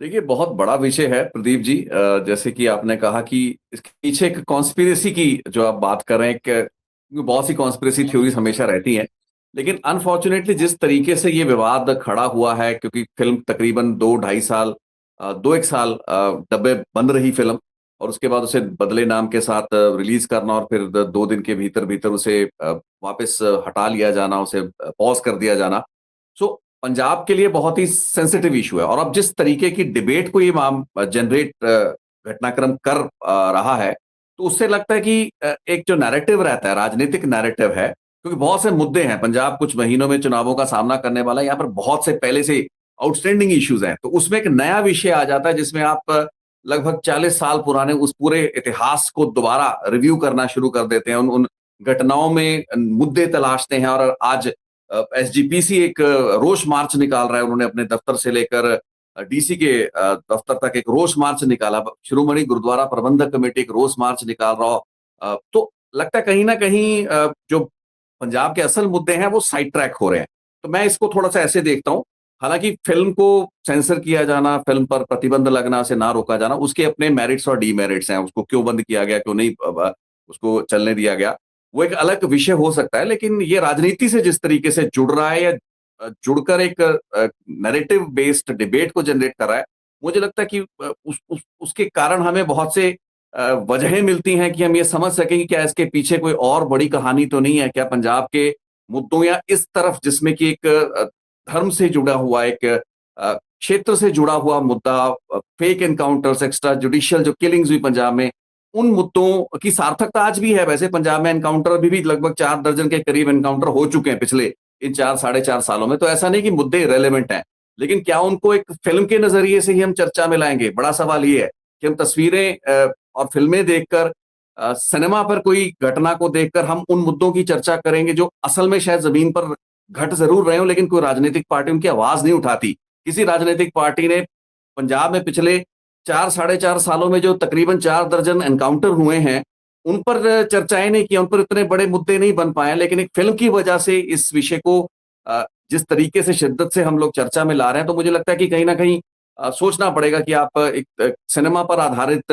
देखिए, बहुत बड़ा विषय है प्रदीप जी। जैसे कि आपने कहा कि इसके पीछे एक कॉन्स्पिरेसी की जो आप बात कर रहे हैं, क्योंकि बहुत सी कॉन्स्पिरेसी थ्योरीज हमेशा रहती हैं। लेकिन अनफॉर्चुनेटली जिस तरीके से ये विवाद खड़ा हुआ है, क्योंकि फिल्म तकरीबन दो ढाई साल, दो एक साल डब्बे बंद रही फिल्म, और उसके बाद उसे बदले नाम के साथ रिलीज करना, और फिर दो दिन के भीतर भीतर उसे वापस हटा लिया जाना, उसे पॉज कर दिया जाना। सो पंजाब के लिए बहुत ही सेंसिटिव इशू है, और अब जिस तरीके की डिबेट को ये माम जनरेट घटनाक्रम कर रहा है, तो उससे लगता है कि एक जो नैरेटिव रहता है, राजनीतिक नैरेटिव है, क्योंकि बहुत से मुद्दे हैं। पंजाब कुछ महीनों में चुनावों का सामना करने वाला है, यहाँ पर बहुत से पहले से आउटस्टैंडिंग इश्यूज हैं, तो उसमें एक नया विषय आ जाता है जिसमें आप लगभग 40 साल पुराने उस पूरे इतिहास को दोबारा रिव्यू करना शुरू कर देते हैं, उन उन घटनाओं में मुद्दे तलाशते हैं। और आज एसजीपीसी एक रोष मार्च निकाल रहा है, उन्होंने अपने दफ्तर से लेकर डीसी के दफ्तर तक एक रोष मार्च निकाला। शिरोमणि गुरुद्वारा प्रबंधक कमेटी एक रोष मार्च निकाल रहा हो। तो लगता है कहीं ना कहीं जो पंजाब के असल मुद्दे हैं वो साइड ट्रैक हो रहे हैं। तो मैं इसको थोड़ा सा ऐसे देखता हूँ। हालांकि फिल्म को सेंसर किया जाना, फिल्म पर प्रतिबंध लगना, उसे ना रोका जाना, उसके अपने मेरिट्स और डीमेरिट्स हैं। उसको क्यों बंद किया गया, क्यों नहीं उसको चलने दिया गया, वो एक अलग विषय हो सकता है। लेकिन ये राजनीति से जिस तरीके से जुड़ रहा है, या जुड़कर एक नैरेटिव बेस्ड डिबेट को जनरेट कर रहा है, मुझे लगता है कि उसके कारण हमें बहुत से वजहें मिलती हैं कि हम ये समझ सकें कि क्या इसके पीछे कोई और बड़ी कहानी तो नहीं है। क्या पंजाब के मुद्दों, या इस तरफ जिसमें कि एक धर्म से जुड़ा हुआ, एक क्षेत्र से जुड़ा हुआ मुद्दा, फेक एनकाउंटर्स, एक्स्ट्रा जुडिशियल जो किलिंग्स हुई पंजाब में, उन मुद्दों की सार्थकता आज भी है। वैसे पंजाब में एनकाउंटर भी लगभग 4 दर्जन के करीब एनकाउंटर हो चुके हैं पिछले इन 4 साढ़े 4 सालों में। तो ऐसा नहीं कि मुद्दे रेलेवेंट हैं, लेकिन क्या उनको एक फिल्म के नजरिए से ही हम चर्चा में लाएंगे? बड़ा सवाल ये है कि हम तस्वीरें और फिल्में देखकर, सिनेमा पर कोई घटना को देखकर हम उन मुद्दों की चर्चा करेंगे जो असल में शायद जमीन पर घट जरूर रहे हो, लेकिन कोई राजनीतिक पार्टी उनकी आवाज नहीं उठाती। किसी राजनीतिक पार्टी ने पंजाब में पिछले 4 साढ़े 4 सालों में जो तकरीबन 4 दर्जन एनकाउंटर हुए हैं, उन पर चर्चाएं नहीं की, उन पर इतने बड़े मुद्दे नहीं बन पाए। लेकिन एक फिल्म की वजह से इस विषय को जिस तरीके से शिद्दत से हम लोग चर्चा में ला रहे हैं, तो मुझे लगता है कि कहीं ना कहीं सोचना पड़ेगा कि आप एक सिनेमा पर आधारित